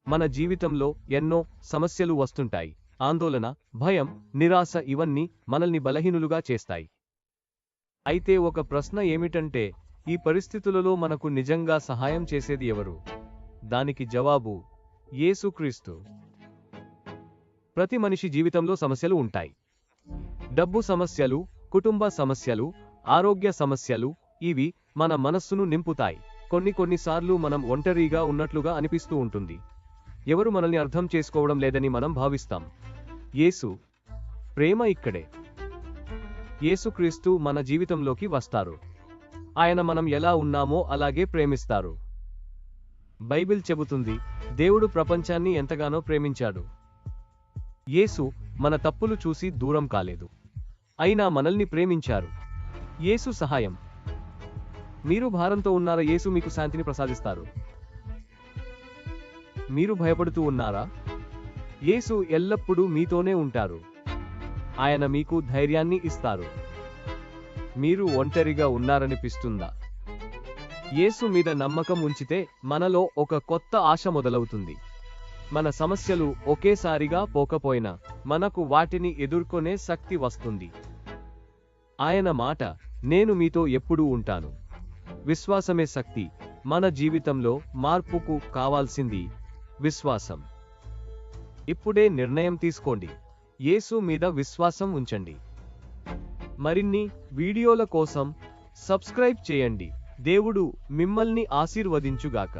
మన జీవితంలో ఎన్నో సమస్యలు వస్తుంటాయి. ఆందోళన, భయం, నిరాశ ఇవన్నీ మనల్ని బలహీనులుగా చేస్తాయి. అయితే ఒక ప్రశ్న ఏమిటంటే, ఈ పరిస్థితులలో మనకు నిజంగా సహాయం చేసేది ఎవరు? దానికి జవాబు యేసుక్రీస్తు. ప్రతి మనిషి జీవితంలో సమస్యలు ఉంటాయి. డబ్బు సమస్యలు, కుటుంబ సమస్యలు, ఆరోగ్య సమస్యలు ఇవి మన మనస్సును నింపుతాయి. కొన్నిసార్లు మనం ఒంటరిగా ఉన్నట్లుగా అనిపిస్తూ ఉంటుంది. ఎవరు మనల్ని అర్థం చేసుకోవడం లేదని మనం భావిస్తాం. యేసు ప్రేమ ఇక్కడే. యేసుక్రీస్తు మన జీవితంలోకి వస్తారు. ఆయన మనం ఎలా ఉన్నామో అలాగే ప్రేమిస్తారు. బైబిల్ చెబుతుంది, దేవుడు ప్రపంచాన్ని ఎంతగానో ప్రేమించాడు. యేసు మన తప్పులు చూసి దూరం కాలేదు. అయినా మనల్ని ప్రేమించారు. యేసు సహాయం. మీరు భారంతో ఉన్నారా? యేసు మీకు శాంతిని ప్రసాదిస్తారు. మీరు భయపడుతూ ఉన్నారా? యేసు ఎల్లప్పుడూ మీతోనే ఉంటారు. ఆయన మీకు ధైర్యాన్ని ఇస్తారు. మీరు ఒంటరిగా ఉన్నారనిపిస్తుందా? యేసు మీద నమ్మకం ఉంచితే మనలో ఒక కొత్త ఆశ మొదలవుతుంది. మన సమస్యలు ఒకేసారిగా పోకపోయినా మనకు వాటిని ఎదుర్కొనే శక్తి వస్తుంది. ఆయన మాట, నేను మీతో ఎప్పుడూ ఉంటాను. విశ్వాసమే శక్తి. మన జీవితంలో మార్పుకు కావాల్సింది విశ్వాసం. ఇప్పుడే నిర్ణయం తీసుకోండి. యేసు మీద విశ్వాసం ఉంచండి. మరిన్ని వీడియోల కోసం సబ్స్క్రైబ్ చేయండి. దేవుడు మిమ్మల్ని ఆశీర్వదించుగాక.